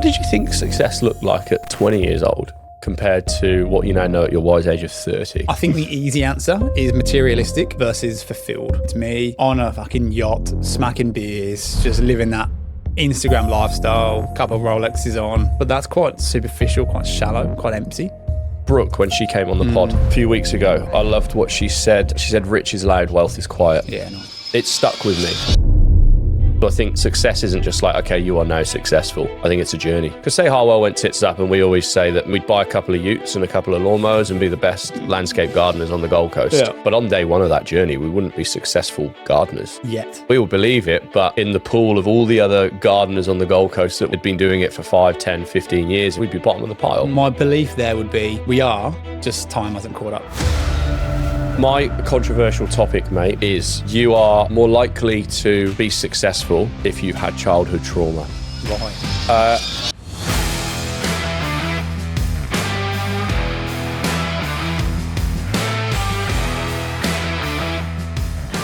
What did you think success looked like at 20 years old compared to what you now know at your wise age of 30? I think the easy answer is materialistic versus fulfilled. To me, on a fucking yacht, smacking beers, just living that Instagram lifestyle, couple of Rolexes on. But that's quite superficial, quite shallow, quite empty. Brooke, when she came on the pod a few weeks ago, I loved what she said. She said, rich is loud, wealth is quiet. Yeah, no. It stuck with me. I think success isn't just like, okay, you are now successful. I think it's a journey. Because say Harwell went tits up and we always say that we'd buy a couple of utes and a couple of lawnmowers and be the best landscape gardeners on the Gold Coast. Yeah. But on day one of that journey, we wouldn't be successful gardeners. Yet. We all believe it, but in the pool of all the other gardeners on the Gold Coast that had been doing it for 5, 10, 15 years, we'd be bottom of the pile. My belief there would be, we are, just time hasn't caught up. My controversial topic, mate, is you are more likely to be successful if you've had childhood trauma. Right.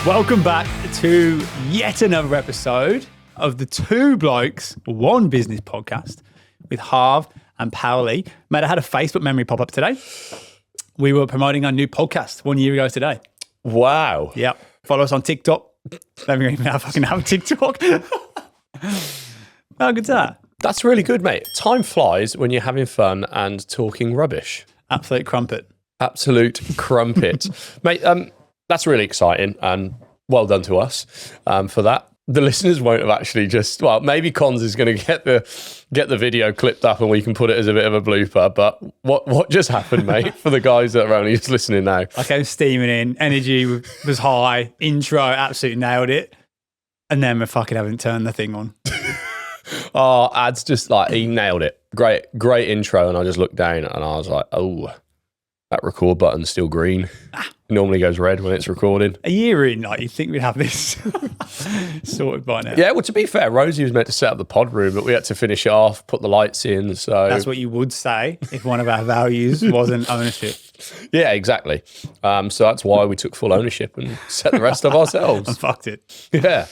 Welcome back to yet another episode of the Two Blokes One Business podcast with Harv and Powley. Mate, I had a Facebook memory pop up today. We were promoting our new podcast 1 year ago today. Wow. Yep. Follow us on TikTok. Don't even fucking have TikTok. How good's that? That's really good, mate. Time flies when you're having fun and talking rubbish. Absolute crumpet. Absolute crumpet. Mate, that's really exciting and well done to us for that. The listeners won't have actually just, well, maybe Cons is going to get the video clipped up and we can put it as a bit of a blooper. But what just happened, mate, for the guys that are only just listening now? I came steaming in, energy was high, intro, absolutely nailed it. And then we fucking haven't turned the thing on. Oh, Ad's just like, he nailed it. Great intro. And I just looked down and I was like, oh, that record button's still green. It normally goes red when it's recorded. A year in, like, you'd think we'd have this sorted by now. Yeah, well, to be fair, Rosie was meant to set up the pod room, but we had to finish it off, put the lights in. So that's what you would say if one of our values wasn't ownership. Yeah, exactly. So that's why we took full ownership and set the rest of ourselves. And fucked it. Yeah.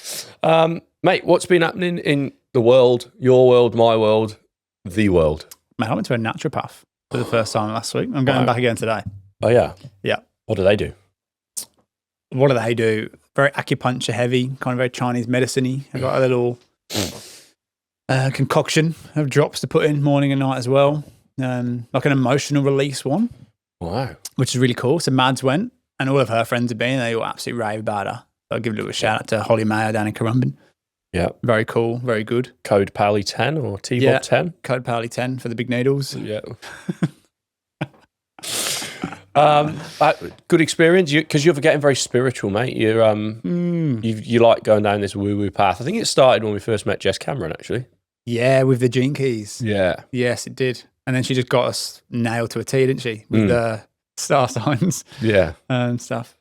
Mate, what's been happening in the world, your world, my world, the world? Mate, I went to a naturopath for the first time last week. I'm going back again today. Oh, yeah? Yeah. What do they do? What do they do? Very acupuncture heavy, kind of very Chinese medicine-y. I've got a little concoction of drops to put in morning and night as well. Like an emotional release one. Wow. Which is really cool. So Mads went and all of her friends have been. They all absolutely rave about her. So I'll give a little shout out to Holly Mayo down in Currumbin. Yeah. Very cool. Very good. Code Pally10 or T-Bob 10? Code Pally10 for the big needles. Yeah. Good experience because you're getting very spiritual, mate. You're you like going down this woo-woo path. I think it started when we first met Jess Cameron, actually. Yeah, with the gene keys. Yeah. Yes, it did. And then she just got us nailed to a T, didn't she? With the star signs. Yeah. And stuff.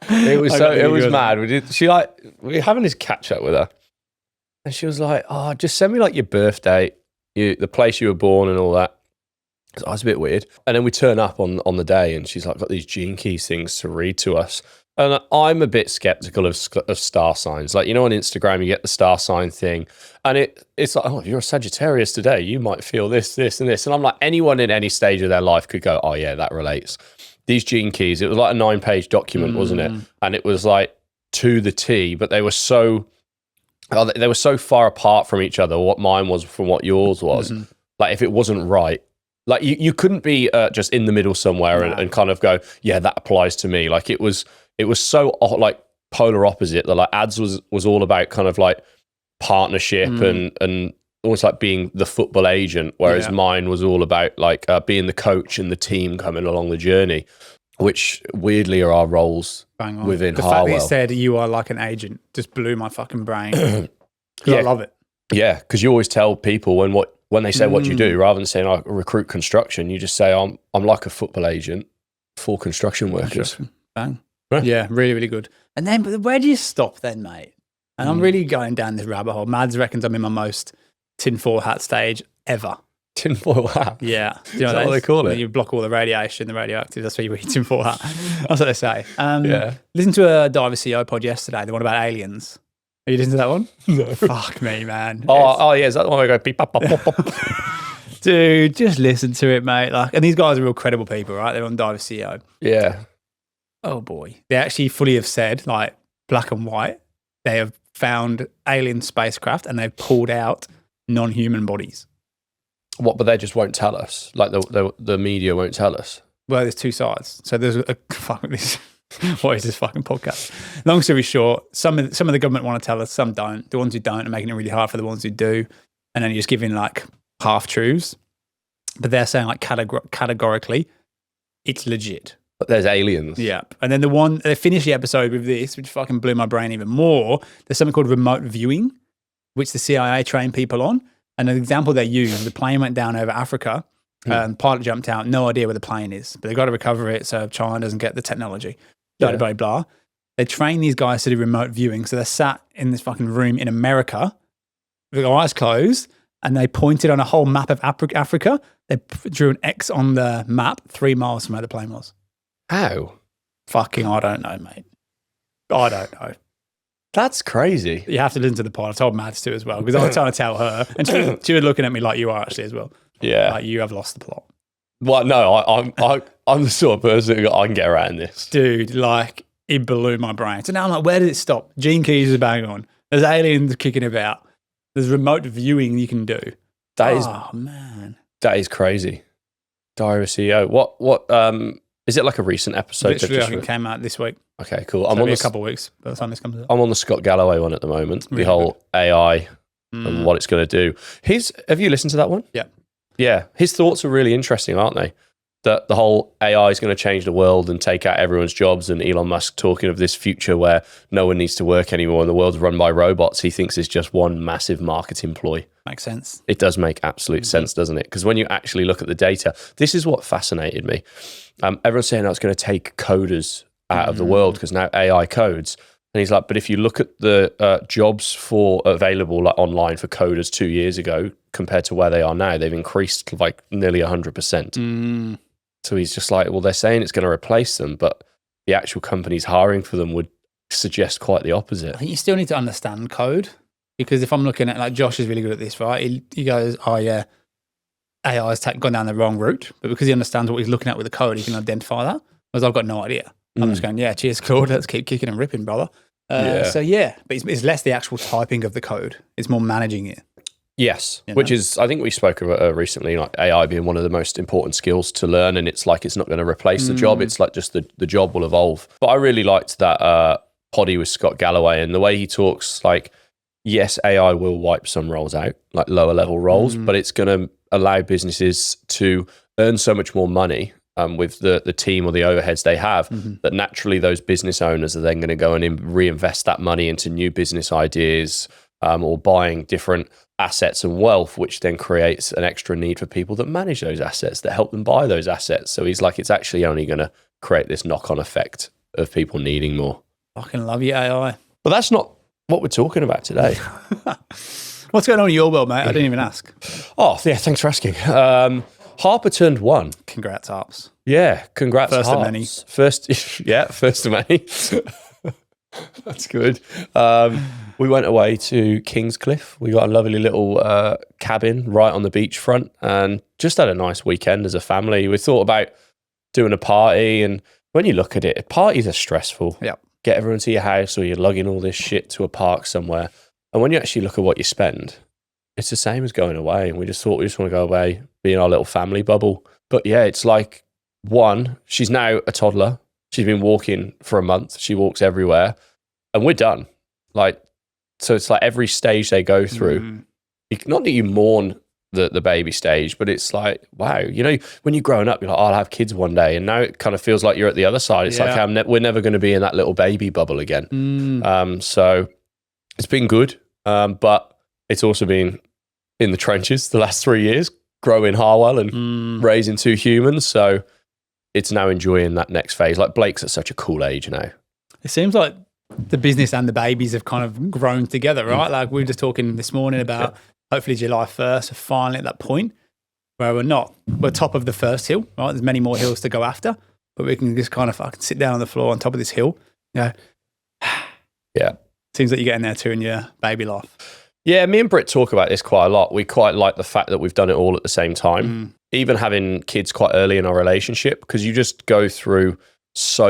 It was mad. We were having this catch up with her, and she was like, "Oh, just send me like your birth date, the place you were born, and all that." I was a bit weird. And then we turn up on the day, and she's like got these gene keys things to read to us. And I'm a bit skeptical of star signs. Like, you know, on Instagram, you get the star sign thing, and it's like, oh, if you're a Sagittarius today, you might feel this, this, and this. And I'm like, anyone in any stage of their life could go, oh yeah, that relates. These gene keys, it was like a 9-page document, wasn't it? And it was like to the T, but they were so far apart from each other, what mine was from what yours was. Like, if it wasn't right, like you couldn't be just in the middle somewhere and kind of go, yeah, that applies to me. Like, it was so like polar opposite that like Ads was all about kind of like partnership and almost like being the football agent, whereas mine was all about like being the coach and the team coming along the journey, which weirdly are our roles within the Harwell. The fact that it said you are like an agent just blew my fucking brain. I love it. Yeah, because you always tell people when they say what you do, rather than saying I recruit construction, you just say I'm like a football agent for construction workers. Bang. Right. Yeah, really, really good. And then, but where do you stop then, mate? And I'm really going down this rabbit hole. Mads reckons I'm in my most tinfoil hat stage ever. Tinfoil hat? Yeah. Do you know Is that what they call it? You block all the radiation, the radioactive. That's why you wear tinfoil hat. That's what they say. Yeah. Listened to a Diver CEO pod yesterday, the one about aliens. Are you listening to that one? No. Fuck me, man. Oh, yeah. Is that the one where I go beep, pop, pop, pop, pop? Dude, just listen to it, mate. Like, and these guys are real credible people, right? They're on Diver CEO. Yeah. Oh boy. They actually fully have said, like, black and white, they have found alien spacecraft and they've pulled out non-human bodies. What? But they just won't tell us. Like the media won't tell us. Well, there's two sides. So there's a fuck this. What is this fucking podcast? Long story short, some of the government want to tell us, some don't. The ones who don't are making it really hard for the ones who do, and then you're just giving like half truths. But they're saying like categorically, it's legit. But there's aliens. Yeah. And then they finished the episode with this, which fucking blew my brain even more. There's something called remote viewing, which the CIA train people on. And an example they used, the plane went down over Africa. Pilot jumped out, no idea where the plane is, but they've got to recover it so China doesn't get the technology. Blah, blah, blah. They train these guys to do remote viewing. So they're sat in this fucking room in America with their eyes closed, and they pointed on a whole map of Africa. They drew an X on the map 3 miles from where the plane was. How? Fucking, I don't know, mate. I don't know. That's crazy. You have to listen to the pod. I told Mads to as well, because I was trying to tell her, and she was looking at me like you are actually as well. Yeah. Like, you have lost the plot. Well, no, I'm the sort of person who I can get around this. Dude, like, it blew my brain. So now I'm like, where did it stop? Gene Keys is bang on. There's aliens kicking about. There's remote viewing you can do. Man. That is crazy. Diary of a CEO. What is it, like a recent episode? Literally, I think came out this week. Okay, cool. I'm on a couple of weeks by the time this comes out. I'm on the Scott Galloway one at the moment. Really the whole good. AI and what it's going to do. Have you listened to that one? Yeah. Yeah. His thoughts are really interesting, aren't they? That the whole AI is going to change the world and take out everyone's jobs, and Elon Musk talking of this future where no one needs to work anymore and the world's run by robots, he thinks is just one massive marketing ploy. Makes sense. It does make absolute sense, doesn't it? Because when you actually look at the data, this is what fascinated me. Everyone's saying it's going to take coders out of the world because now AI codes. And he's like, but if you look at the jobs available like online for coders 2 years ago compared to where they are now, they've increased like nearly 100%. So he's just like, well, they're saying it's going to replace them, but the actual companies hiring for them would suggest quite the opposite. I think you still need to understand code, because if I'm looking at, like, Josh is really good at this, right? He goes, oh yeah, AI has gone down the wrong route, but because he understands what he's looking at with the code, he can identify that. Whereas I've got no idea. I'm just going, yeah, cheers, Claude. Let's keep kicking and ripping, brother. So yeah, but it's less the actual typing of the code. It's more managing it. Yes, which is, I think we spoke about recently, like AI being one of the most important skills to learn, and it's like it's not going to replace the job. It's like just the job will evolve. But I really liked that poddy with Scott Galloway and the way he talks, like, yes, AI will wipe some roles out, like lower level roles, but it's going to allow businesses to earn so much more money with the team or the overheads they have, that naturally those business owners are then going to go and reinvest that money into new business ideas or buying different assets and wealth, which then creates an extra need for people that manage those assets, that help them buy those assets. So he's like, it's actually only going to create this knock-on effect of people needing more. Fucking love you, AI. But that's not what we're talking about today. What's going on in your world, mate? I didn't even ask. Oh, yeah, thanks for asking. Harper turned 1. Congrats, Harps. Yeah, congrats, First of Harps. many. First of many. That's good. We went away to Kingscliff. We got a lovely little cabin right on the beachfront and just had a nice weekend as a family. We thought about doing a party, and when you look at it, parties are stressful. Yep. Get everyone to your house, or you're lugging all this shit to a park somewhere. And when you actually look at what you spend, it's the same as going away. And we just thought we just want to go away, be in our little family bubble. But yeah, it's like, one, she's now a toddler. She's been walking for a month. She walks everywhere, and we're done. Like, so it's like every stage they go through. Not that you mourn the baby stage, but it's like, wow, you know, when you're growing up, you're like, oh, I'll have kids one day. And now it kind of feels like you're at the other side. It's like, we're never going to be in that little baby bubble again. So it's been good. But it's also been in the trenches the last 3 years, growing Harwell and raising 2 humans. So it's now enjoying that next phase. Like, Blake's at such a cool age now. It seems like the business and the babies have kind of grown together, right? Like, we were just talking this morning about hopefully July 1st, we're finally at that point where we're top of the first hill, right? There's many more hills to go after, but we can just kind of fucking sit down on the floor on top of this hill. Yeah. Seems like you're getting there too in your baby life. Yeah, me and Britt talk about this quite a lot. We quite like the fact that we've done it all at the same time. Even having kids quite early in our relationship, because you just go through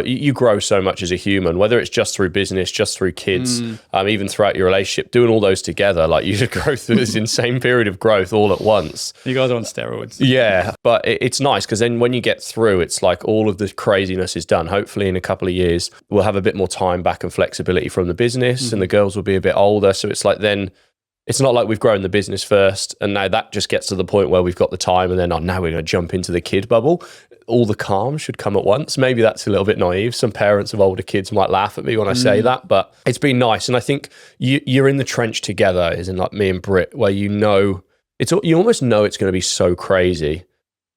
you grow so much as a human, whether it's just through business, just through kids, even throughout your relationship, doing all those together, like you should go through this insane period of growth all at once. You guys are on steroids. Yeah, but it's nice because then when you get through, it's like all of the craziness is done. Hopefully in a couple of years, we'll have a bit more time back and flexibility from the business and the girls will be a bit older. So it's like then it's not like we've grown the business first and now that just gets to the point where we've got the time and then now we're going to jump into the kid bubble. All the calm should come at once. Maybe that's a little bit naive. Some parents of older kids might laugh at me when I say that, but it's been nice. And I think you're in the trench together, as in like me and Britt, where you almost know it's going to be so crazy.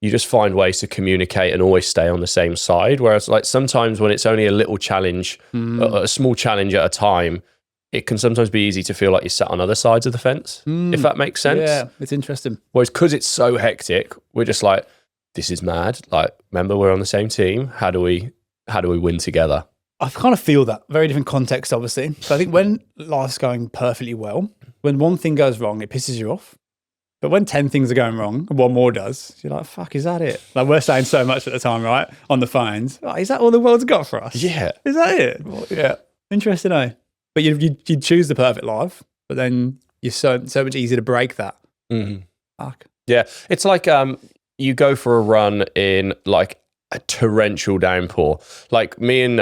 You just find ways to communicate and always stay on the same side. Whereas like sometimes when it's only a little challenge, a small challenge at a time, it can sometimes be easy to feel like you're sat on other sides of the fence, if that makes sense. Yeah, it's interesting. Whereas because it's so hectic, we're just like, this is mad. Like, remember, we're on the same team. How do we win together? I kind of feel that. Very different context, obviously. So I think when life's going perfectly well, when one thing goes wrong, it pisses you off. But when 10 things are going wrong, and one more does, you're like, fuck, is that it? Like we're saying so much at the time, right? On the phones. Oh, is that all the world's got for us? Yeah. Is that it? Well, yeah. Interesting, eh? But you choose the perfect life, but then you're so much easier to break that. Fuck. Yeah. It's like you go for a run in like a torrential downpour. Like me and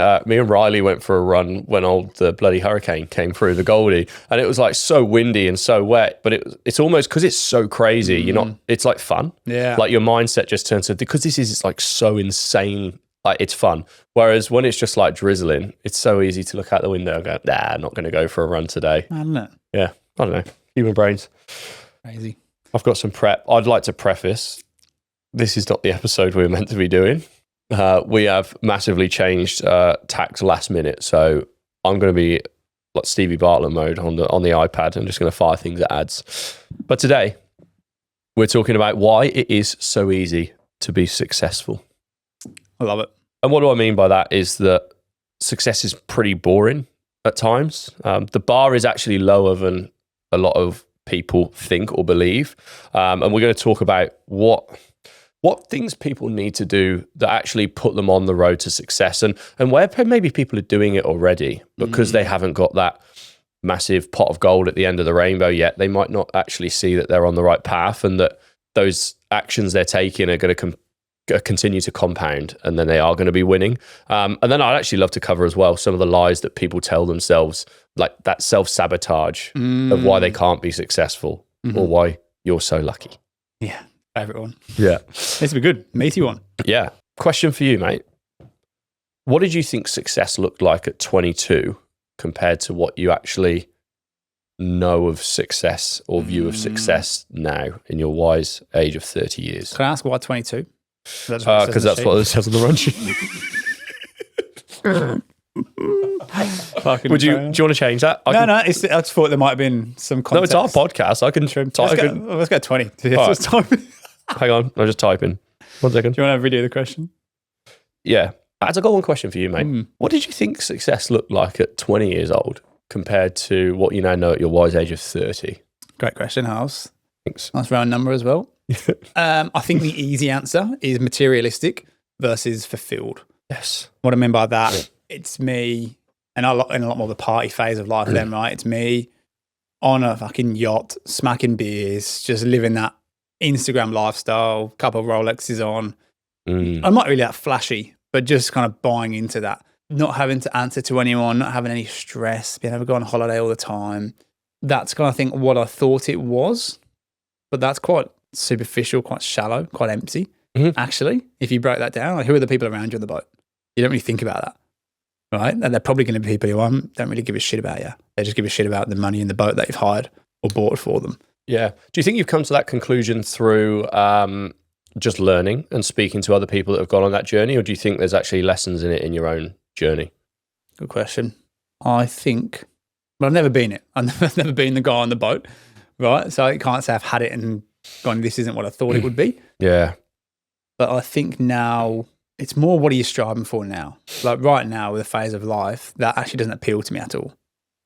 Riley went for a run when the bloody hurricane came through the Goldie, and it was like so windy and so wet. But it's almost because it's so crazy. It's like fun. Yeah. Like your mindset just turns to because it's like so insane. Like it's fun. Whereas when it's just like drizzling, it's so easy to look out the window and go, nah, I'm not going to go for a run today. I don't know. Yeah. I don't know. Human brains. Crazy. I've got some prep. I'd like to preface. This is not the episode we were meant to be doing. We have massively changed tax last minute. So I'm going to be like Stevie Bartlett mode on the iPad. I'm just going to fire things at ads. But today, we're talking about why it is so easy to be successful. I love it. And what do I mean by that is that success is pretty boring at times. The bar is actually lower than a lot of people think or believe. And we're going to talk about what things people need to do that actually put them on the road to success and where maybe people are doing it already, but because they haven't got that massive pot of gold at the end of the rainbow yet, they might not actually see that they're on the right path and that those actions they're taking are going to continue to compound and then they are going to be winning. And then I'd actually love to cover as well some of the lies that people tell themselves, like that self-sabotage of why they can't be successful or why you're so lucky. Yeah. Favorite one. Yeah. This will be good. Meaty one. Yeah. Question for you, mate. What did you think success looked like at 22 compared to what you actually know of success or view of success now in your wise age of 30 years? Can I ask why 22? Because that's what it says on the run sheet. Do you want to change that? I just thought there might have been some context. No, it's our podcast. I can Let's go 20. Hang on, I'll just type in. 1 second. Do you want to redo the question? Yeah. I've got one question for you, mate. What did you think success looked like at 20 years old compared to what you now know at your wise age of 30? Great question, House. Thanks. Nice round number as well. I think the easy answer is materialistic versus fulfilled. Yes. What I mean by that, it's me, and in a lot more of the party phase of life then, right? It's me on a fucking yacht, smacking beers, just living that Instagram lifestyle, couple of Rolexes on. I'm not really that flashy, but just kind of buying into that. Not having to answer to anyone, not having any stress, being able to go on holiday all the time. That's kind of think what I thought it was, but that's quite superficial, quite shallow, quite empty. Actually, if you break that down, like who are the people around you on the boat? You don't really think about that, right? And they're probably going to be people who don't really give a shit about you. They just give a shit about the money in the boat that you've hired or bought for them. Yeah. Do you think you've come to that conclusion through just learning and speaking to other people that have gone on that journey, or do you think there's actually lessons in it in your own journey? Good question. I think, but I've never been it. I've never been the guy on the boat, right? So I can't say I've had it and gone, this isn't what I thought it would be. Yeah. But I think now it's more, what are you striving for now? Like right now with a phase of life that actually doesn't appeal to me at all.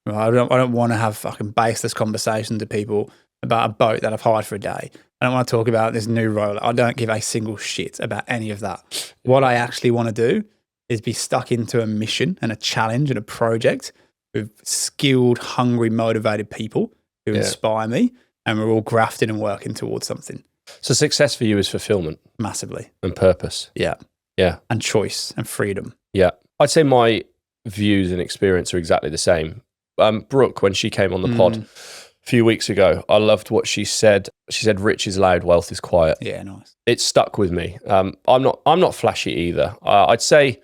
Right? I don't want to have fucking baseless conversations to people about a boat that I've hired for a day. I don't want to talk about this new roller. I don't give a single shit about any of that. What I actually want to do is be stuck into a mission and a challenge and a project with skilled, hungry, motivated people who inspire me, and we're all grafting and working towards something. So success for you is fulfillment. Massively. And purpose. Yeah. Yeah. And choice and freedom. Yeah. I'd say my views and experience are exactly the same. Brooke, when she came on the pod a few weeks ago, I loved what she said. She said, "Rich is loud, wealth is quiet." Yeah, nice. It stuck with me. I'm not flashy either. I'd say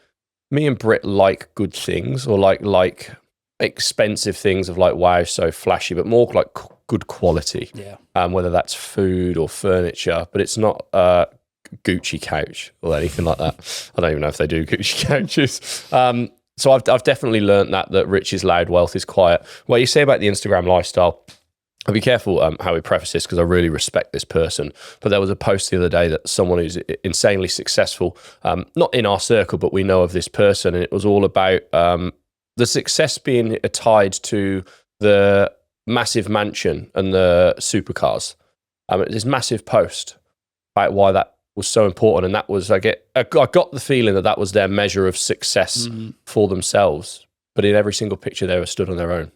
me and Britt like good things, or like expensive things of like, wow, so flashy, but more like good quality. Yeah. Whether that's food or furniture, but it's not Gucci couch or anything like that. I don't even know if they do Gucci couches. So I've definitely learned that rich is loud, wealth is quiet. What you say about the Instagram lifestyle, I'll be careful how we preface this, because I really respect this person. But there was a post the other day that someone who's insanely successful, not in our circle, but we know of this person, and it was all about the success being tied to the massive mansion and the supercars. This massive post about why that was so important, and that was I got the feeling that was their measure of success for themselves. But in every single picture, they were stood on their own,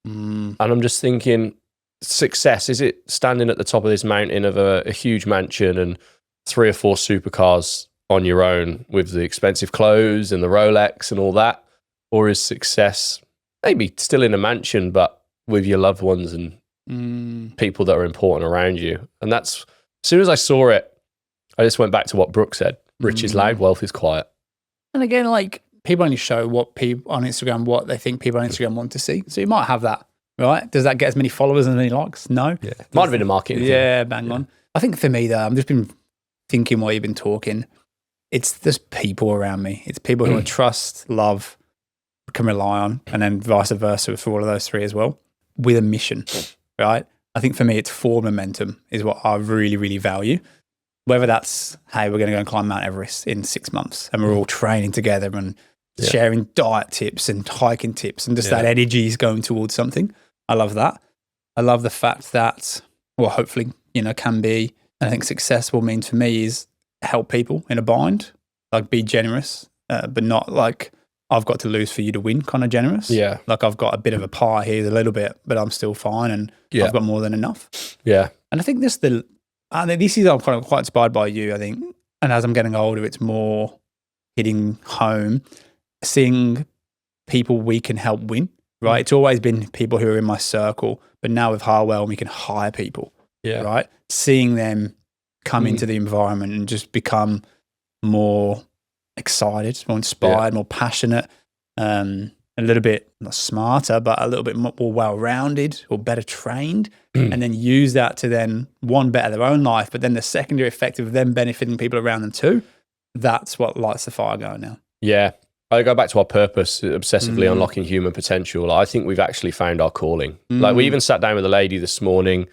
and I'm just thinking, success, is it standing at the top of this mountain of a huge mansion and 3 or 4 supercars on your own with the expensive clothes and the Rolex and all that, or is success maybe still in a mansion but with your loved ones and people that are important around you? And that's, as soon as I saw it, I just went back to what Brooke said. Rich is loud, wealth is quiet. And again, like, people only show what people on Instagram, what they think people on Instagram want to see. So you might have that, right? Does that get as many followers and as many likes? No. Yeah. Might have been a marketing thing. Yeah, bang on. I think for me, though, I've just been thinking while you've been talking, it's just people around me. It's people who I trust, love, can rely on, and then vice versa for all of those 3 as well, with a mission, right? I think for me, it's forward momentum is what I really, really value. Whether that's, hey, we're going to go and climb Mount Everest in 6 months and we're all training together and sharing diet tips and hiking tips, and just that energy is going towards something. I love that. I love the fact that, well, hopefully, can be, and I think success will mean for me is help people in a bind, like be generous, but not like I've got to lose for you to win kind of generous. Yeah. Like I've got a bit of a pie here, a little bit, but I'm still fine, and I've got more than enough. Yeah. And I think this is I'm kind of quite inspired by you, I think. And as I'm getting older, it's more hitting home, seeing people we can help win, right? It's always been people who are in my circle, but now with Harwell, we can hire people, right? Seeing them come into the environment and just become more excited, more inspired, more passionate, a little bit not smarter, but a little bit more well-rounded or better trained, and then use that to then, one, better their own life, but then the secondary effect of them benefiting people around them too. That's what lights the fire going now. Yeah. I go back to our purpose, obsessively unlocking human potential. I think we've actually found our calling. Like, we even sat down with a lady this morning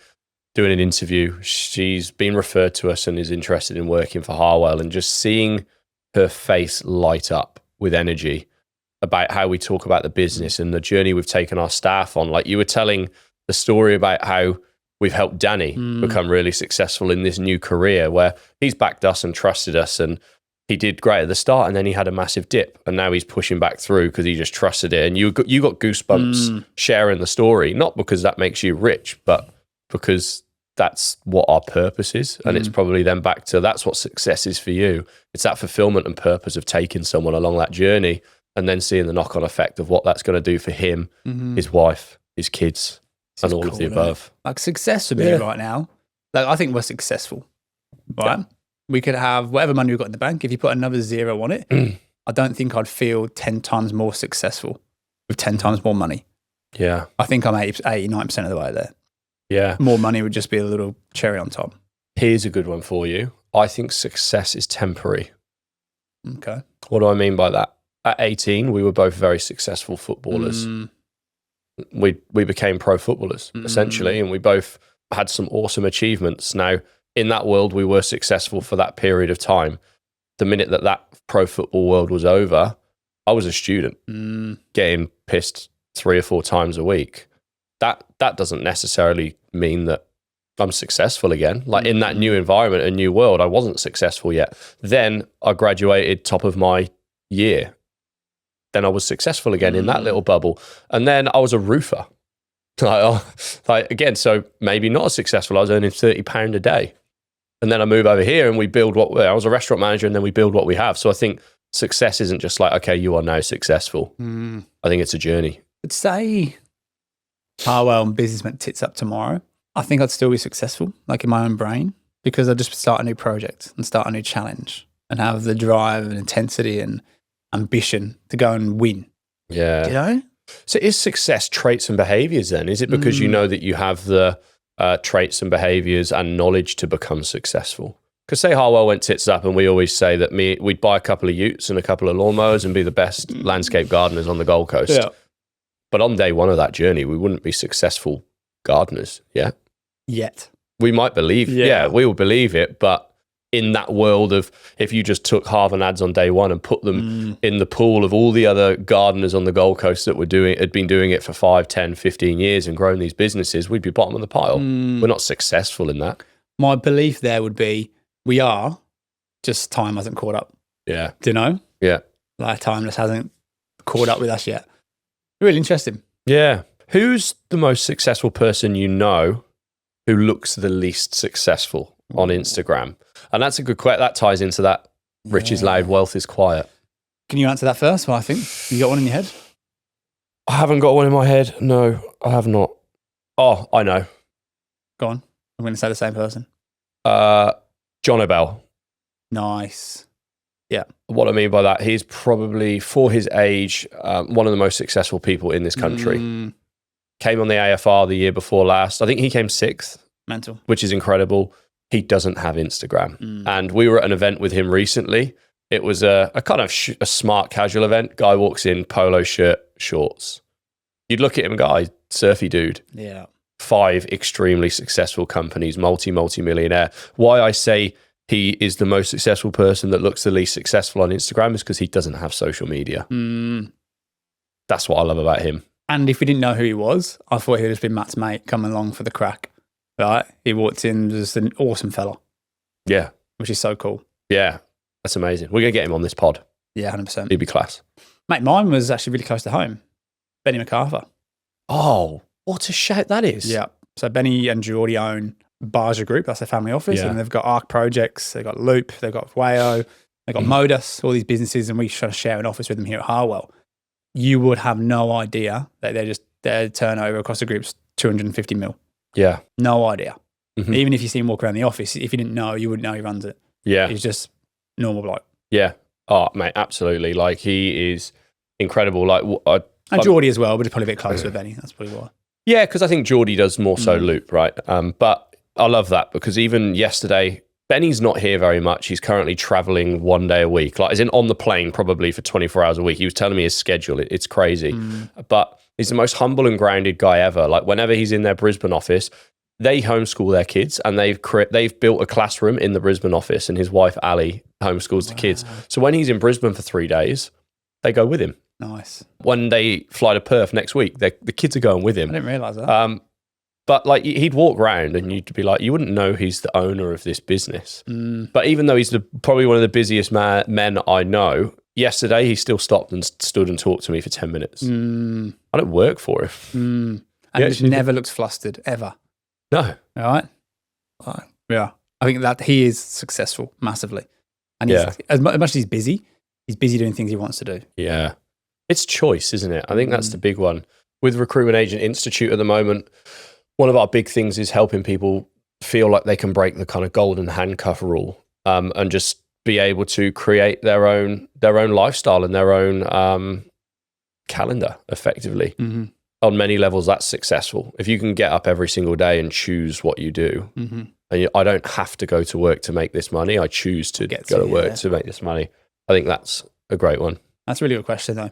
doing an interview. She's been referred to us and is interested in working for Harwell, and just seeing her face light up with energy about how we talk about the business and the journey we've taken our staff on. Like, you were telling the story about how we've helped Danny become really successful in this new career, where he's backed us and trusted us, and he did great at the start, and then he had a massive dip, and now he's pushing back through because he just trusted it. And you got goosebumps sharing the story, not because that makes you rich, but because that's what our purpose is. And it's probably then back to, that's what success is for you. It's that fulfillment and purpose of taking someone along that journey and then seeing the knock-on effect of what that's going to do for him, his wife, his kids, and all of the above. Like, success for me right now, like, I think we're successful, right? Yeah. We could have whatever money we've got in the bank. If you put another 0 on it, I don't think I'd feel 10 times more successful with 10 times more money. Yeah. I think I'm 89% of the way there. Yeah. More money would just be a little cherry on top. Here's a good one for you. I think success is temporary. Okay. What do I mean by that? At 18, we were both very successful footballers. We became pro footballers, essentially, and we both had some awesome achievements. Now, in that world, we were successful for that period of time. The minute that pro football world was over, I was a student getting pissed 3 or 4 times a week, that doesn't necessarily mean that I'm successful again. Like in that new environment, a new world, I wasn't successful yet. Then I graduated top of my year. Then I was successful again in that little bubble. And then I was a roofer. Again, so maybe not as successful. I was earning £30 a day. And then I move over here and we build I was a restaurant manager, and then we build what we have. So I think success isn't just like, okay, you are now successful. I think it's a journey. But say Harwell and business went tits up tomorrow, I think I'd still be successful, like in my own brain, because I'd just start a new project and start a new challenge and have the drive and intensity and ambition to go and win. Yeah. You know? So is success traits and behaviors then? Is it because you know that you have the traits and behaviors and knowledge to become successful? Because say Harwell went tits up, and we always say that we'd buy a couple of utes and a couple of lawnmowers and be the best landscape gardeners on the Gold Coast. Yeah. But on day one of that journey, we wouldn't be successful gardeners yet. We might believe, we will believe it, but in that world of, if you just took Harvey and Ads on day one and put them in the pool of all the other gardeners on the Gold Coast that had been doing it for 5, 10, 15 years and grown these businesses, we'd be bottom of the pile. We're not successful in that. My belief there would be, we are, just time hasn't caught up. Yeah. Do you know? Yeah. Like time just hasn't caught up with us yet. Really interesting. Yeah. Who's the most successful person you know who looks the least successful on Instagram? And that's a good question. That ties into that rich is loud, wealth is quiet. Can you answer that first? Well, I think you got one in your head. I haven't got one in my head. No, I have not. Oh, I know. Go on. I'm going to say the same person. John O'Bell. Nice. Yeah. What I mean by that, he's probably, for his age, one of the most successful people in this country. Came on the AFR the year before last. I think he came 6th. Mental. Which is incredible. He doesn't have Instagram. And we were at an event with him recently. It was a kind of a smart casual event. Guy walks in, polo shirt, shorts. You'd look at him and go, surfy dude. Yeah. 5 extremely successful companies, multi-millionaire. Why I say he is the most successful person that looks the least successful on Instagram is because he doesn't have social media. That's what I love about him. And if we didn't know who he was, I thought he'd just been Matt's mate coming along for the crack. Right? He walked in, just an awesome fella. Yeah. Which is so cool. Yeah. That's amazing. We're going to get him on this pod. Yeah, 100%. He'd be class. Mate, mine was actually really close to home. Benny MacArthur. Oh, what a shout that is. Yeah. So Benny and Geordie own Barger Group. That's their family office. And they've got Arc Projects. They've got Loop. They've got Wayo. They've got Modus, all these businesses. And we try to share an office with them here at Harwell. You would have no idea that their turnover across the group's 250 mil. Yeah. No idea. Even if you see him walk around the office, if you didn't know, you wouldn't know he runs it. Yeah. He's just normal bloke. Yeah. Oh, mate, absolutely. Like, he is incredible. Like, and Geordie as well, but it's probably a bit closer with Benny. That's probably why. Yeah, because I think Geordie does more so Loop, right? But I love that because even yesterday, Benny's not here very much. He's currently traveling 1 day a week, like as in on the plane probably for 24 hours a week. He was telling me his schedule. It's crazy. But he's the most humble and grounded guy ever. Like whenever he's in their Brisbane office, they homeschool their kids and they've built a classroom in the Brisbane office and his wife, Ali, homeschools the kids. So when he's in Brisbane for 3 days, they go with him. Nice. When they fly to Perth next week, the kids are going with him. I didn't realise that. But like he'd walk around and you'd be like, you wouldn't know he's the owner of this business. But even though he's probably one of the busiest men I know, yesterday he still stopped and stood and talked to me for 10 minutes. I don't work for him. And he just never looks flustered, ever. No. All right? Yeah. I think that he is successful massively. And as much as he's busy doing things he wants to do. Yeah. It's choice, isn't it? I think that's the big one. With Recruitment Agent Institute at the moment, one of our big things is helping people feel like they can break the kind of golden handcuff rule and just be able to create their own lifestyle and their own calendar effectively. On many levels, that's successful. If you can get up every single day and choose what you do, and I don't have to go to work to make this money, I choose to go to work to make this money. I think that's a great one. That's a really good question, though.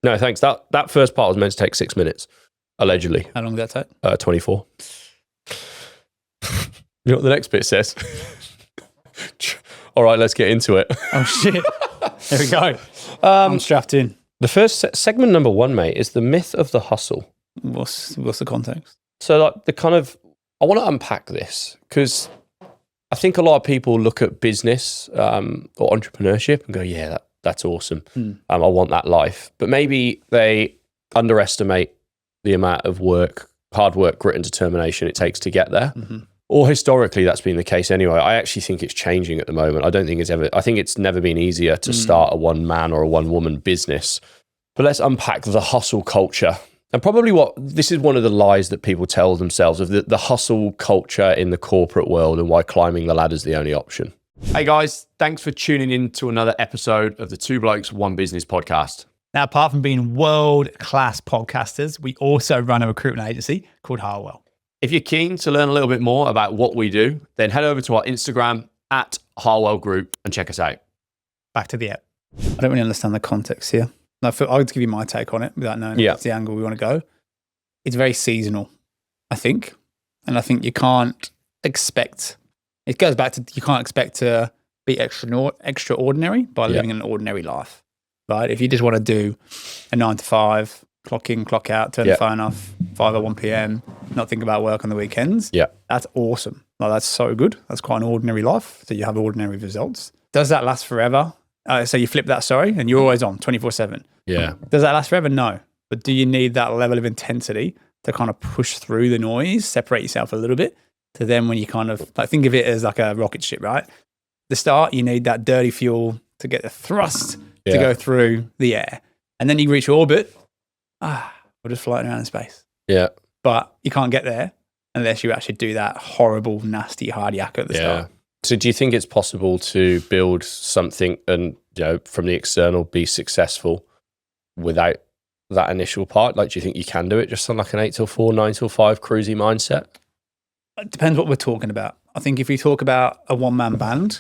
No, thanks. That first part was meant to take 6 minutes, allegedly. How long did that take? 24. You know what the next bit says? All right, let's get into it. Oh, shit. Here we go. I'm strapped in. The first segment number 1, mate, is the myth of the hustle. What's the context? So like I want to unpack this because I think a lot of people look at business or entrepreneurship and go, yeah, that's awesome. I want that life. But maybe they underestimate the amount of work, hard work, grit and determination it takes to get there. Mm-hmm. Or historically, that's been the case anyway. I actually think it's changing at the moment. I think it's never been easier to start a one-man or a one-woman business. But let's unpack the hustle culture. And probably this is one of the lies that people tell themselves of the hustle culture in the corporate world and why climbing the ladder is the only option. Hey guys, thanks for tuning in to another episode of the Two Blokes One Business podcast. Now, apart from being world-class podcasters, we also run a recruitment agency called Harwell. If you're keen to learn a little bit more about what we do, then head over to our Instagram at Harwell Group and check us out. Back to the app. I don't really understand the context here. I'll give you my take on it without knowing that's the angle we want to go. It's very seasonal, I think. And I think you can't expect, it goes back to, you can't expect to be extraordinary by living an ordinary life, right? If you just want to do a 9 to 5, clock in, clock out, turn the phone off, 5 or 1 p.m., not think about work on the weekends. Yeah. That's awesome. Like, that's so good. That's quite an ordinary life. So you have ordinary results. Does that last forever? So you flip that, and you're always on 24/7. Yeah. Does that last forever? No. But do you need that level of intensity to kind of push through the noise, separate yourself a little bit, to then when you kind of, like, think of it as like a rocket ship, right? The start, you need that dirty fuel to get the thrust to go through the air. And then you reach orbit, we're just floating around in space. Yeah. But you can't get there unless you actually do that horrible, nasty, hard yak at the start. So do you think it's possible to build something and, from the external be successful without that initial part? Like, do you think you can do it just on like an 8 till 4, 9 till 5 cruisy mindset? It depends what we're talking about. I think if we talk about a one-man band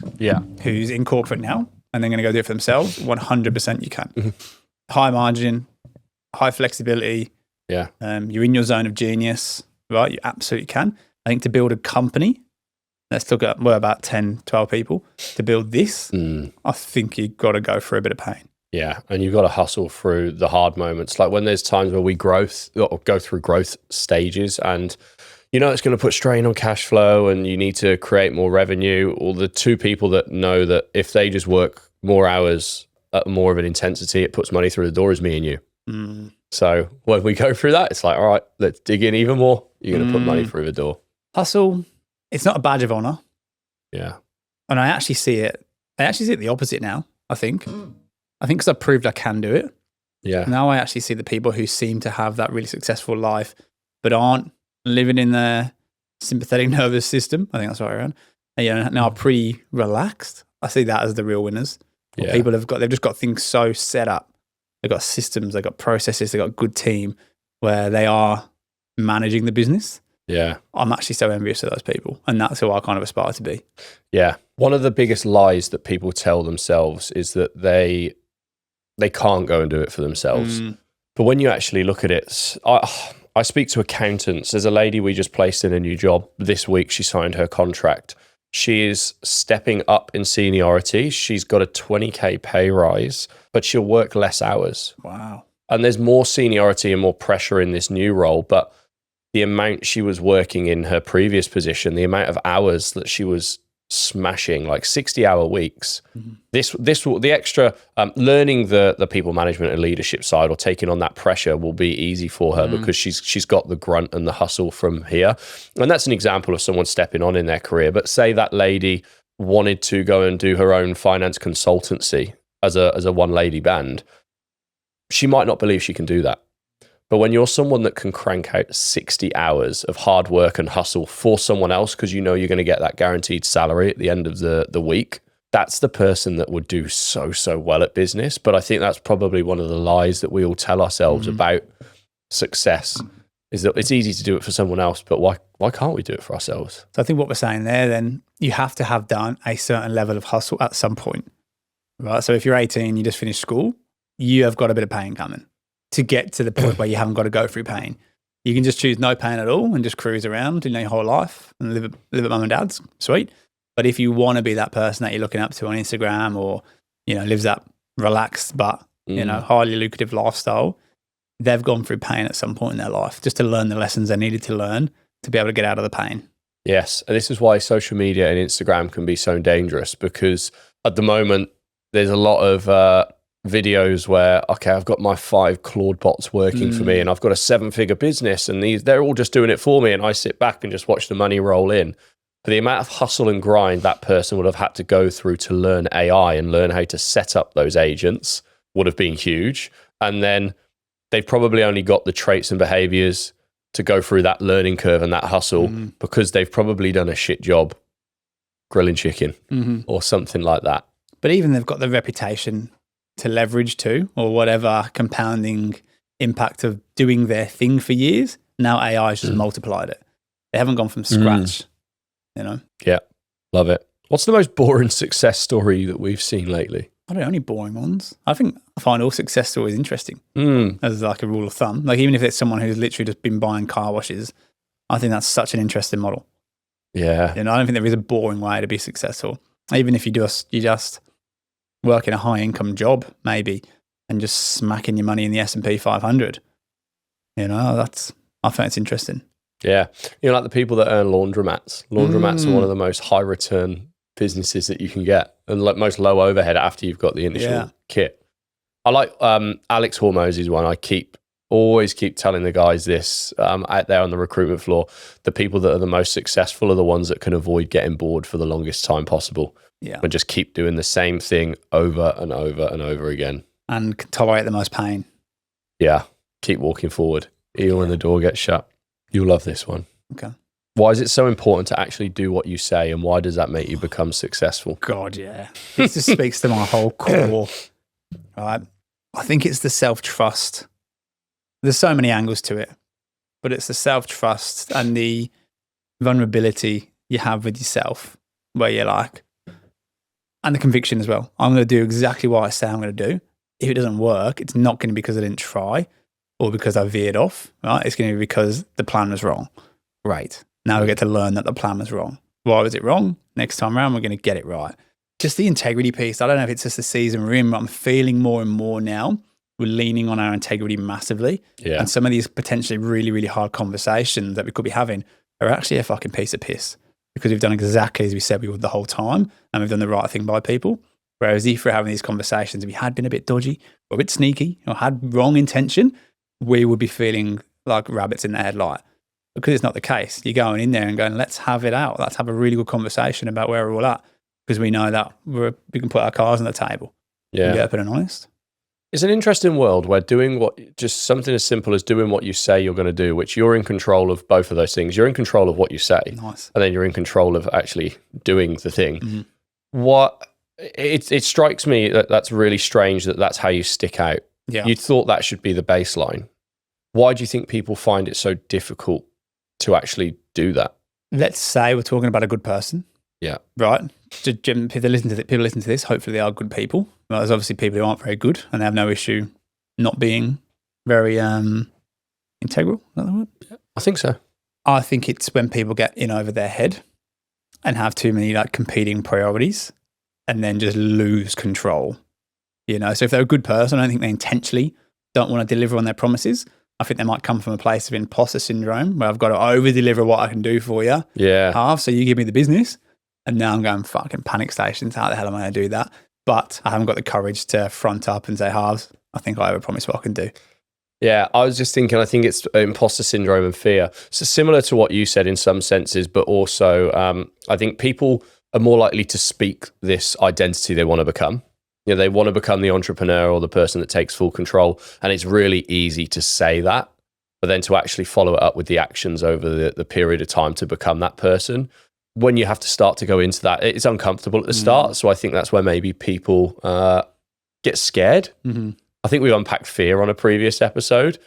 who's in corporate now and they're going to go do it for themselves, 100% you can. Mm-hmm. High margin, high flexibility. Yeah. You're in your zone of genius, right? You absolutely can. I think to build a company, let's talk about 10, 12 people to build this. I think you've got to go through a bit of pain. Yeah. And you've got to hustle through the hard moments. Like when there's times where we go through growth stages and it's going to put strain on cash flow and you need to create more revenue, or the two people that know that if they just work more hours at more of an intensity, it puts money through the door is me and you. So when we go through that, it's like, all right, let's dig in even more. You're going to put money through the door. Hustle. It's not a badge of honor. Yeah. And I actually see it the opposite now, I think. I think because I've proved I can do it. Yeah. Now I actually see the people who seem to have that really successful life, but aren't living in their sympathetic nervous system. I think that's right around. And now are pretty relaxed. I see that as the real winners. Yeah. People they've just got things so set up. They've got systems, they've got processes, they've got a good team where they are managing the business. Yeah. I'm actually so envious of those people. And that's who I kind of aspire to be. Yeah. One of the biggest lies that people tell themselves is that they can't go and do it for themselves. But when you actually look at it, I speak to accountants. There's a lady we just placed in a new job this week. She signed her contract. She is stepping up in seniority. She's got a 20K pay rise, but she'll work less hours. Wow. And there's more seniority and more pressure in this new role, but the amount she was working in her previous position, the amount of hours that she was smashing, like 60-hour weeks. The extra learning the people management and leadership side or taking on that pressure will be easy for her because she's got the grunt and the hustle from here. And that's an example of someone stepping on in their career. But say that lady wanted to go and do her own finance consultancy as a one lady band, she might not believe she can do that. But when you're someone that can crank out 60 hours of hard work and hustle for someone else because you're going to get that guaranteed salary at the end of the week, that's the person that would do so well at business. But I think that's probably one of the lies that we all tell ourselves about success, is that it's easy to do it for someone else, but why can't we do it for ourselves? So I think what we're saying there, then, you have to have done a certain level of hustle at some point, right? So if you're 18, you just finished school, you have got a bit of pain coming to get to the point where you haven't got to go through pain. You can just choose no pain at all and just cruise around your whole life and live at mum and dad's. Sweet. But if you want to be that person that you're looking up to on Instagram or, lives that relaxed but highly lucrative lifestyle. They've gone through pain at some point in their life just to learn the lessons they needed to learn to be able to get out of the pain. Yes. And this is why social media and Instagram can be so dangerous, because at the moment, there's a lot of videos where, okay, I've got my 5 Claude bots working for me and I've got a 7-figure business and they're all just doing it for me. And I sit back and just watch the money roll in. But the amount of hustle and grind that person would have had to go through to learn AI and learn how to set up those agents would have been huge. And then they've probably only got the traits and behaviors to go through that learning curve and that hustle because they've probably done a shit job grilling chicken or something like that. But even they've got the reputation to leverage to, or whatever compounding impact of doing their thing for years. Now AI has just multiplied it. They haven't gone from scratch, Yeah, love it. What's the most boring success story that we've seen lately? I don't know, only boring ones. I find all success stories interesting as like a rule of thumb. Like even if it's someone who's literally just been buying car washes, I think that's such an interesting model. Yeah. I don't think there is a boring way to be successful. Even if you just work in a high income job maybe and just smacking your money in the S&P 500. I find it's interesting. Yeah. Like the people that earn laundromats. Laundromats are one of the most high return businesses that you can get, and like most low overhead after you've got the initial kit. I like Alex Hormozzi's one. I always keep telling the guys this out there on the recruitment floor. The people that are the most successful are the ones that can avoid getting bored for the longest time possible. Yeah. And just keep doing the same thing over and over and over again. And can tolerate the most pain. Yeah. Keep walking forward, even when the door gets shut. You'll love this one. Okay. Why is it so important to actually do what you say, and why does that make you become successful? God, yeah. This just speaks to my whole core. Right? I think it's the self-trust. There's so many angles to it, but it's the self-trust and the vulnerability you have with yourself, where you're like, and the conviction as well. I'm going to do exactly what I say I'm going to do. If it doesn't work, it's not going to be because I didn't try or because I veered off, right? It's going to be because the plan was wrong. Right. Now we get to learn that the plan was wrong. Why was it wrong? Next time around, we're going to get it right. Just the integrity piece. I don't know if it's just the season we're in, but I'm feeling more and more now we're leaning on our integrity massively. Yeah. And some of these potentially really, really hard conversations that we could be having are actually a fucking piece of piss because we've done exactly as we said we would the whole time and we've done the right thing by people. Whereas if we're having these conversations, we had been a bit dodgy or a bit sneaky or had wrong intention, we would be feeling like rabbits in the headlight. Because it's not the case. You're going in there and going, let's have it out. Let's have a really good conversation about where we're all at. Because we know that we can put our cards on the table. Yeah. And get open and honest. It's an interesting world where just something as simple as doing what you say you're going to do, which you're in control of both of those things. You're in control of what you say. Nice. And then you're in control of actually doing the thing. It strikes me that that's really strange that that's how you stick out. Yeah. You'd thought that should be the baseline. Why do you think people find it so difficult to actually do that? Let's say we're talking about a good person. Yeah. Right? If they listen to this, hopefully they are good people. Well, there's obviously people who aren't very good and they have no issue not being very integral. Is that the word? Yeah, I think so. I think it's when people get in over their head and have too many like competing priorities and then just lose control. So if they're a good person, I don't think they intentionally don't want to deliver on their promises. I think they might come from a place of imposter syndrome where I've got to over-deliver what I can do for you. Yeah. So you give me the business. And now I'm going fucking panic stations. How the hell am I going to do that? But I haven't got the courage to front up and say, Harves, I think I overpromised what I can do. Yeah, I was just thinking, I think it's imposter syndrome and fear. So similar to what you said in some senses, but also I think people are more likely to speak this identity they want to become. They want to become the entrepreneur or the person that takes full control. And it's really easy to say that, but then to actually follow it up with the actions over the period of time to become that person. When you have to start to go into that, it's uncomfortable at the start. So I think that's where maybe people get scared. Mm-hmm. I think we unpacked fear on a previous episode.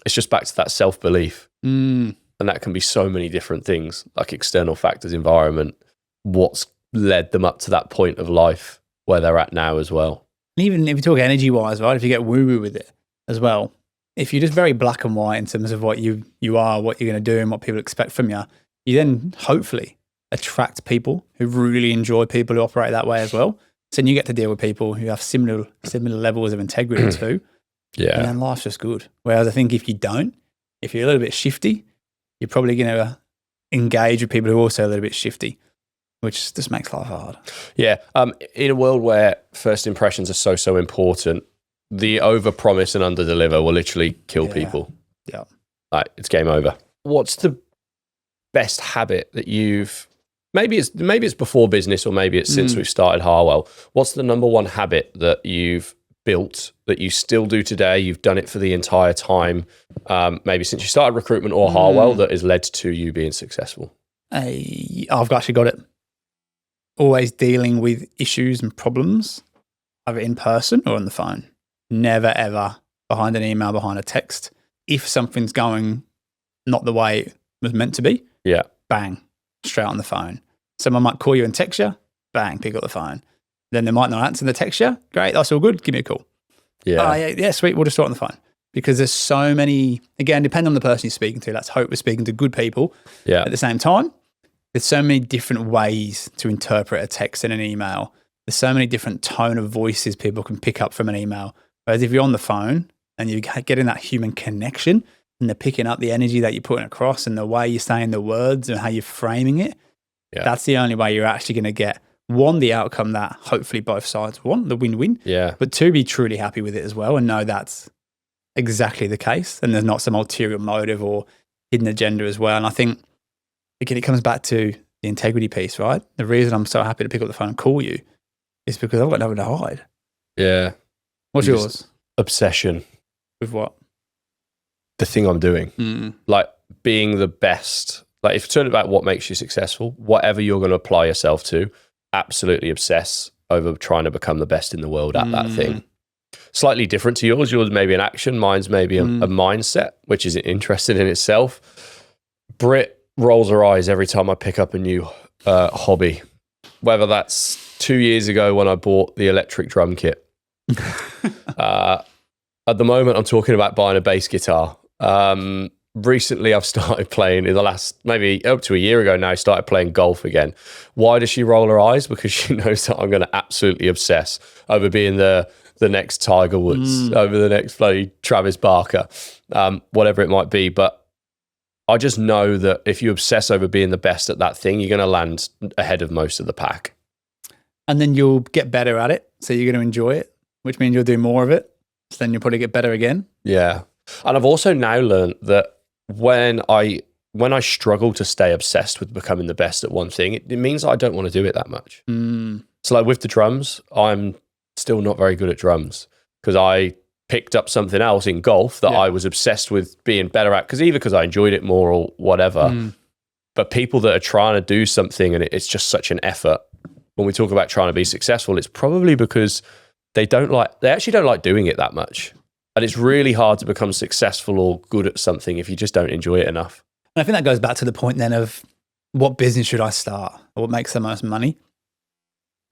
It's just back to that self-belief. And that can be so many different things, like external factors, environment, what's led them up to that point of life where they're at now as well. And even if you talk energy-wise, right, if you get woo-woo with it as well, if you're just very black and white in terms of what you are, what you're going to do and what people expect from you, you then hopefully attract people who really enjoy people who operate that way as well. So then you get to deal with people who have similar levels of integrity too. Yeah. And then life's just good. Whereas I think if you're a little bit shifty, you're probably going to engage with people who are also a little bit shifty, which just makes life hard. Yeah. In a world where first impressions are so important, the over-promise and under-deliver will literally kill people. Yeah. Like, it's game over. What's the best habit that you've... Maybe it's before business or maybe it's since we've started Harwell. What's the number one habit that you've built that you still do today? You've done it for the entire time, maybe since you started recruitment or Harwell, that has led to you being successful? I've actually got it. Always dealing with issues and problems, either in person or on the phone. Never, ever behind an email, behind a text. If something's going not the way it was meant to be, bang, straight on the phone. Someone might call you and text you, bang, pick up the phone. Then they might not answer the text you, great, that's all good, give me a call. Yeah, sweet, we'll just start on the phone. Because there's so many, again, depending on the person you're speaking to, let's hope we're speaking to good people. At the same time, there's so many different ways to interpret a text and an email. There's so many different tone of voices people can pick up from an email. Whereas if you're on the phone and you're getting that human connection and they're picking up the energy that you're putting across and the way you're saying the words and how you're framing it, that's the only way you're actually going to get, one, the outcome that hopefully both sides want, the win-win. But two, be truly happy with it as well and know that's exactly the case and there's not some ulterior motive or hidden agenda as well. And I think, again, it comes back to the integrity piece, right? The reason I'm so happy to pick up the phone and call you is because I've got nothing to hide. Yeah. What's yours? Obsession. With what? The thing I'm doing. Like being the best. Like if you turn it about what makes you successful, whatever you're going to apply yourself to, absolutely obsess over trying to become the best in the world at that thing. Slightly different to yours. Yours may be an action. Mine's maybe a mindset, which is interesting in itself. Brit rolls her eyes every time I pick up a new hobby, whether that's 2 years ago when I bought the electric drum kit. At the moment, I'm talking about buying a bass guitar. Recently, I've started playing, in the last, maybe up to a year ago now, I started playing golf again. Why does she roll her eyes? Because she knows that I'm going to absolutely obsess over being the next Tiger Woods, over the next bloody Travis Barker, whatever it might be. But I just know that if you obsess over being the best at that thing, you're going to land ahead of most of the pack. And then you'll get better at it. So you're going to enjoy it, which means you'll do more of it. So then you'll probably get better again. Yeah. And I've also now learned that when I struggle to stay obsessed with becoming the best at one thing, it means I don't want to do it that much. So like with the drums, I'm still not very good at drums because I picked up something else in golf that I was obsessed with being better at, because I enjoyed it more or whatever. But people that are trying to do something and it's just such an effort, when we talk about trying to be successful, it's probably because they actually don't like doing it that much. And it's really hard to become successful or good at something if you just don't enjoy it enough. And I think that goes back to the point then of what business should I start or what makes the most money?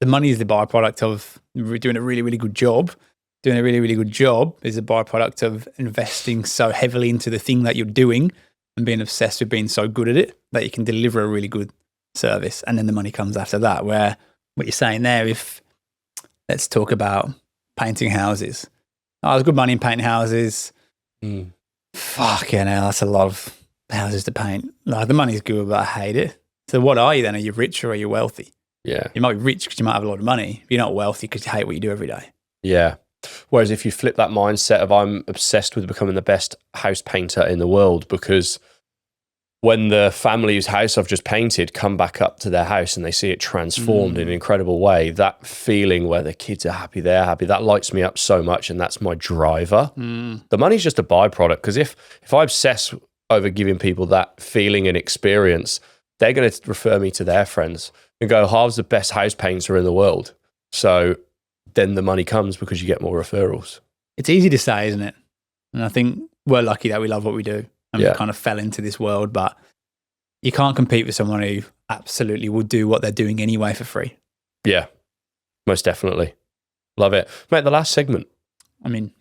The money is the byproduct of doing a really, really good job. Doing a really, really good job is a byproduct of investing so heavily into the thing that you're doing and being obsessed with being so good at it that you can deliver a really good service. And then the money comes after that, where what you're saying there, let's talk about painting houses. There's good money in painting houses. Fucking hell, that's a lot of houses to paint. Like the money's good, but I hate it. So what are you then? Are you rich or are you wealthy? Yeah. You might be rich because you might have a lot of money. You're not wealthy because you hate what you do every day. Yeah. Whereas if you flip that mindset of I'm obsessed with becoming the best house painter in the world, because when the family whose house I've just painted come back up to their house and they see it transformed in an incredible way, that feeling where the kids are happy, they're happy, that lights me up so much, and that's my driver. The money's just a byproduct, because if I obsess over giving people that feeling and experience, they're going to refer me to their friends and go, Harv's the best house painter in the world. So then the money comes because you get more referrals. It's easy to say, isn't it? And I think we're lucky that we love what we do. And we kind of fell into this world, but you can't compete with someone who absolutely would do what they're doing anyway for free. Yeah, most definitely. Love it. Mate, the last segment. I mean,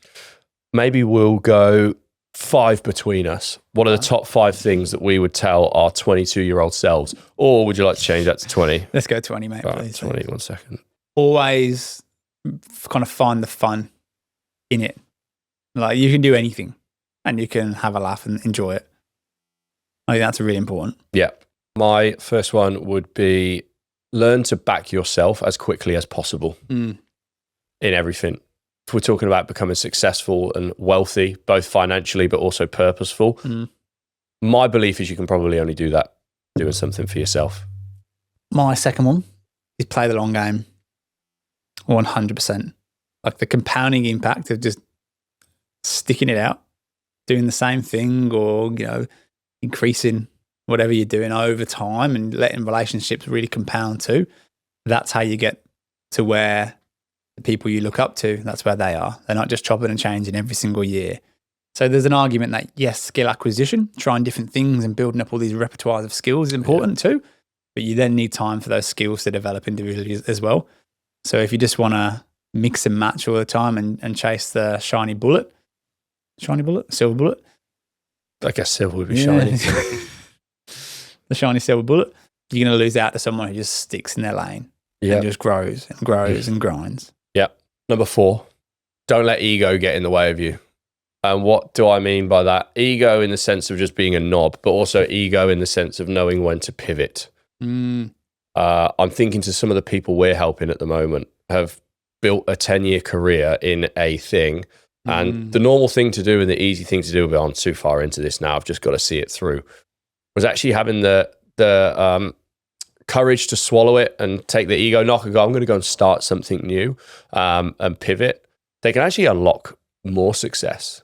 maybe we'll go 5 between us. What are the top 5 things that we would tell our 22-year-old selves? Or would you like to change that to 20? Let's go 20, mate. Right, 20, 1 second. always kind of find the fun in it. Like you can do anything and you can have a laugh and enjoy it. I think that's really important. Yeah. My first one would be learn to back yourself as quickly as possible in everything. If we're talking about becoming successful and wealthy, both financially but also purposeful, my belief is you can probably only do that doing something for yourself. My second one is play the long game 100%. Like the compounding impact of just sticking it out, doing the same thing or, increasing whatever you're doing over time and letting relationships really compound too. That's how you get to where the people you look up to, that's where they are. They're not just chopping and changing every single year. So there's an argument that, yes, skill acquisition, trying different things and building up all these repertoires of skills is important too. But you then need time for those skills to develop individually as well. So if you just want to mix and match all the time and chase the silver bullet, I guess silver would be shiny. The shiny silver bullet, you're going to lose out to someone who just sticks in their lane and just grows and grows and grinds. Yep. Number 4, don't let ego get in the way of you. And what do I mean by that? Ego in the sense of just being a knob, but also ego in the sense of knowing when to pivot. I'm thinking to some of the people we're helping at the moment have built a 10-year career in a thing. And the normal thing to do and the easy thing to do, but I'm too far into this now, I've just got to see it through, was actually having the courage to swallow it and take the ego knock and go, I'm going to go and start something new and pivot. They can actually unlock more success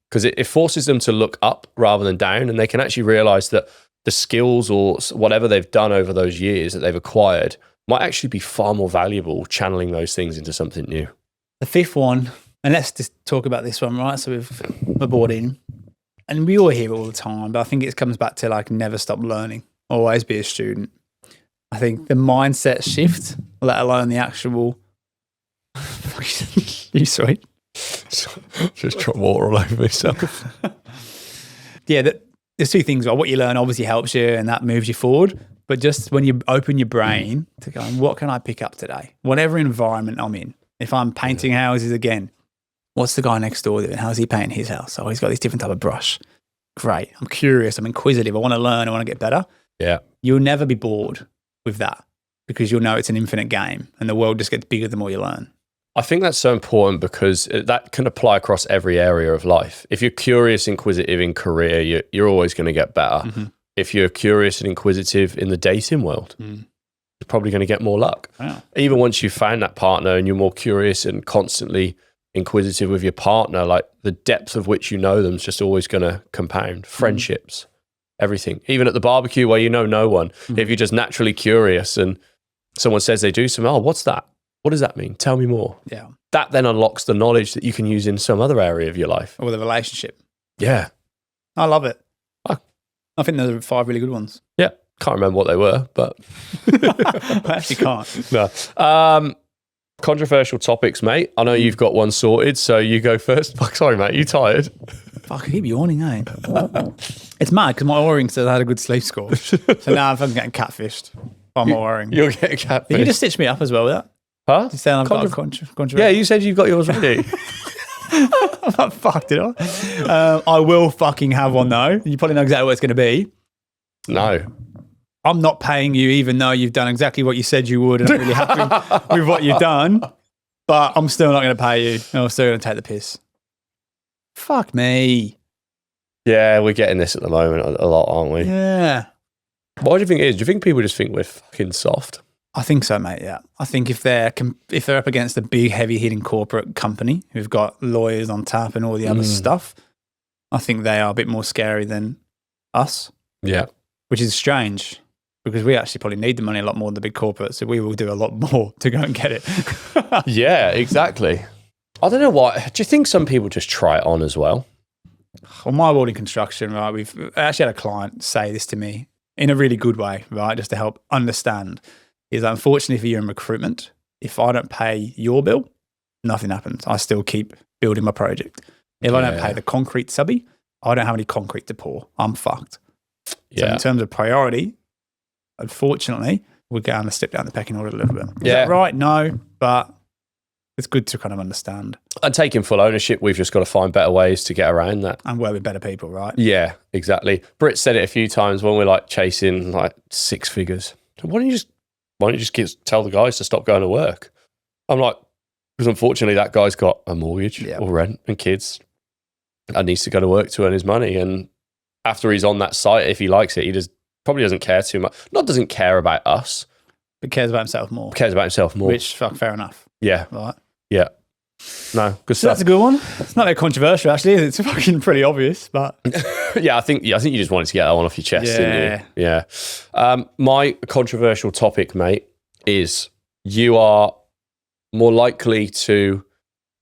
because it forces them to look up rather than down, and they can actually realize that the skills or whatever they've done over those years that they've acquired might actually be far more valuable channeling those things into something new. The fifth one, and let's just talk about this one, right? So we're bought in, and we all hear it all the time, but I think it comes back to like never stop learning, always be a student. I think the mindset shift, let alone the actual. You sweet? Just drop water all over myself. Yeah, there's two things. What you learn obviously helps you and that moves you forward. But just when you open your brain to go, what can I pick up today? Whatever environment I'm in. If I'm painting houses again, what's the guy next door doing? How's he painting his house? Oh, he's got this different type of brush. Great. I'm curious. I'm inquisitive. I want to learn. I want to get better. Yeah. You'll never be bored with that because you'll know it's an infinite game and the world just gets bigger the more you learn. I think that's so important because that can apply across every area of life. If you're curious, inquisitive in career, you're always going to get better. If you're curious and inquisitive in the dating world, you're probably going to get more luck. Wow. Even once you've found that partner and you're more curious and constantly inquisitive with your partner, like the depth of which you know them is just always going to compound. Friendships, everything. Even at the barbecue where you know no one, if you're just naturally curious and someone says they do something, oh, what's that? What does that mean? Tell me more. Yeah. That then unlocks the knowledge that you can use in some other area of your life. Or the relationship. Yeah. I love it. I think those are 5 really good ones. Yeah. Can't remember what they were, but. I actually can't. No. Controversial topics, mate. I know you've got one sorted, so you go first. Fuck, sorry, mate. You tired? Fuck, I keep yawning, eh? It's mad because my O-ring says I had a good sleep score. So now I'm getting catfished by my O-ring. You're getting catfished. You just stitch me up as well with that. Huh? You saying I've got a controversial. Yeah, you said you've got yours ready. Fuck, did I? I will fucking have one though. You probably know exactly what it's going to be. No. I'm not paying you even though you've done exactly what you said you would and I'm really happy with what you've done. But I'm still not going to pay you. I'm still going to take the piss. Fuck me. Yeah, we're getting this at the moment a lot, aren't we? Yeah. What do you think it is? Do you think people just think we're fucking soft? I think so, mate. Yeah, I think if they're up against a big, heavy-hitting corporate company who've got lawyers on tap and all the other stuff, I think they are a bit more scary than us. Yeah, which is strange because we actually probably need the money a lot more than the big corporates, so we will do a lot more to go and get it. Yeah, exactly. I don't know what. Do you think some people just try it on as well? Well, my world in construction, right? I actually had a client say this to me in a really good way, right? Just to help understand. Is unfortunately for you in recruitment, if I don't pay your bill, nothing happens. I still keep building my project. If I don't pay the concrete subby, I don't have any concrete to pour. I'm fucked. So in terms of priority, unfortunately, we're going to step down the pecking order a little bit. Is that right? No. but it's good to kind of understand. And taking full ownership, we've just got to find better ways to get around that. And work with better people, right? Yeah, exactly. Britt said it a few times when we're like chasing like 6 figures. Why don't you just tell the guys to stop going to work? I'm like, because unfortunately that guy's got a mortgage or rent and kids and needs to go to work to earn his money. And after he's on that site, if he likes it, he probably doesn't care too much. Not doesn't care about us. But cares about himself more. Cares about himself more. Which, fair enough. Yeah. Right. Yeah. No, good stuff. That's a good one. It's not that controversial, actually. It's fucking pretty obvious, but... yeah, I think you just wanted to get that one off your chest, didn't you? Yeah. My controversial topic, mate, is you are more likely to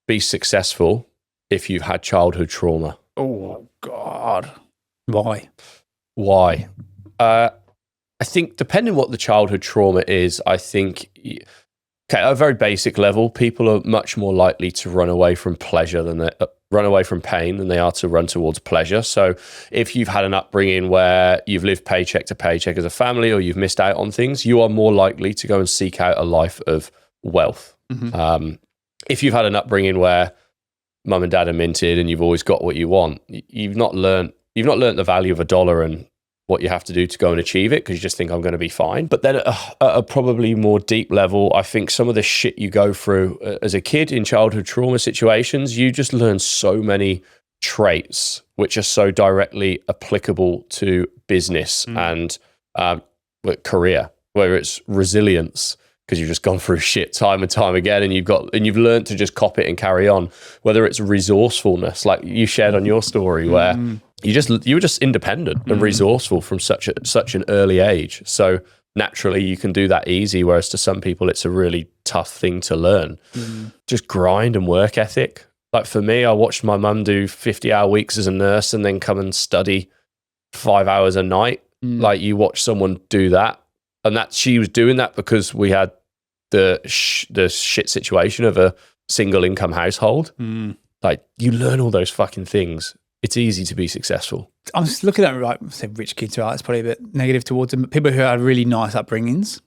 be successful if you've had childhood trauma. Oh, God. Why? I think depending what the childhood trauma is, I think... Okay, at a very basic level, people are much more likely to run away from pleasure run away from pain than they are to run towards pleasure. So if you've had an upbringing where you've lived paycheck to paycheck as a family, or you've missed out on things, you are more likely to go and seek out a life of wealth. Mm-hmm. If you've had an upbringing where mum and dad are minted and you've always got what you want, you've not learned the value of $1 and what you have to do to go and achieve it, because you just think I'm going to be fine. But then at a probably more deep level, I think some of the shit you go through as a kid in childhood trauma situations, you just learn so many traits which are so directly applicable to business and career, whether it's resilience, because you've just gone through shit time and time again, and you've learned to just cop it and carry on. Whether it's resourcefulness, like you shared on your story, where you were just independent and resourceful from such an early age. So naturally, you can do that easy. Whereas to some people, it's a really tough thing to learn. Just grind and work ethic. Like for me, I watched my mum do 50-hour weeks as a nurse and then come and study 5 hours a night. Like you watch someone do that. And she was doing that because we had the shit situation of a single income household. Like you learn all those fucking things. It's easy to be successful. I'm just looking at say rich kids, right? It's probably a bit negative towards them. But people who had really nice upbringings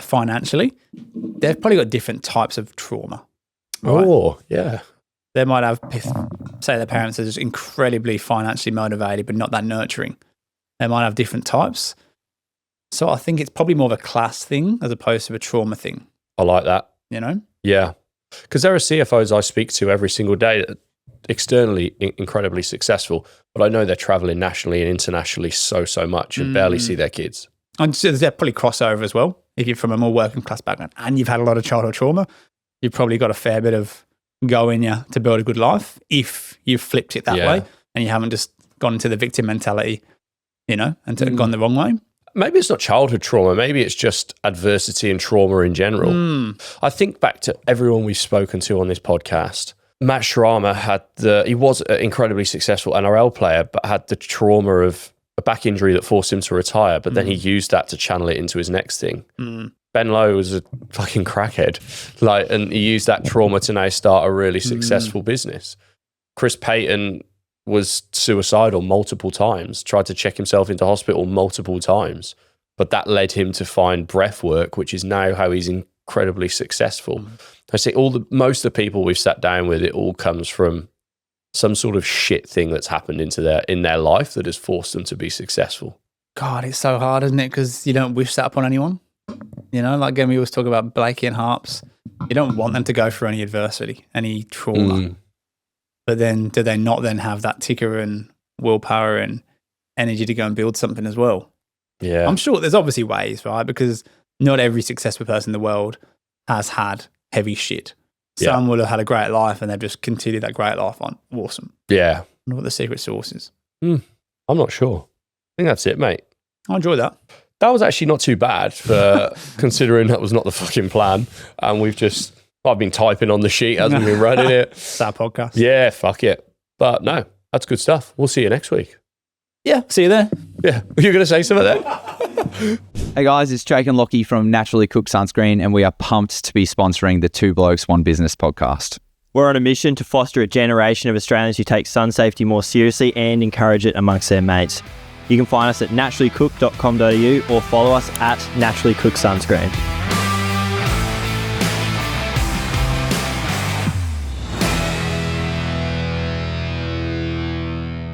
financially, they've probably got different types of trauma. Right? Oh, yeah. They might have, say their parents are just incredibly financially motivated, but not that nurturing. They might have different types. So I think it's probably more of a class thing as opposed to a trauma thing. I like that. You know? Yeah. Because there are CFOs I speak to every single day that are externally incredibly successful, but I know they're traveling nationally and internationally so much and barely see their kids. And so there's probably crossover as well. If you're from a more working class background and you've had a lot of childhood trauma, you've probably got a fair bit of go in you to build a good life if you've flipped it that way and you haven't just gone into the victim mentality, you know, and gone the wrong way. Maybe it's not childhood trauma. Maybe it's just adversity and trauma in general. I think back to everyone we've spoken to on this podcast. Matt Sharama he was an incredibly successful NRL player, but had the trauma of a back injury that forced him to retire. But then he used that to channel it into his next thing. Ben Lowe was a fucking crackhead, and he used that trauma to now start a really successful business. Chris Payton was suicidal multiple times, tried to check himself into hospital multiple times, but that led him to find breath work, which is now how he's incredibly successful. I say most of the people we've sat down with, it all comes from some sort of shit thing that's happened in their life that has forced them to be successful. God, it's so hard, isn't it? Because you don't wish that upon anyone. You know, like again, we always talk about Blakey and Harps. You don't want them to go through any adversity, any trauma. But then do they not then have that ticker and willpower and energy to go and build something as well? Yeah. I'm sure there's obviously ways, right? Because not every successful person in the world has had heavy shit. Some will have had a great life and they've just continued that great life on. Awesome. Yeah. I wonder what the secret sauce is. I'm not sure. I think that's it, mate. I enjoy that. That was actually not too bad for considering that was not the fucking plan. And I've been typing on the sheet as we've been running it. It's our podcast. Yeah, fuck it. But no, that's good stuff. We'll see you next week. Yeah, see you there. Yeah. You're going to say something there? Hey guys, it's Jake and Lockie from Naturally Cooked Sunscreen, and we are pumped to be sponsoring the Two Blokes One Business podcast. We're on a mission to foster a generation of Australians who take sun safety more seriously and encourage it amongst their mates. You can find us at naturallycook.com.au or follow us at Naturally Cooked Sunscreen.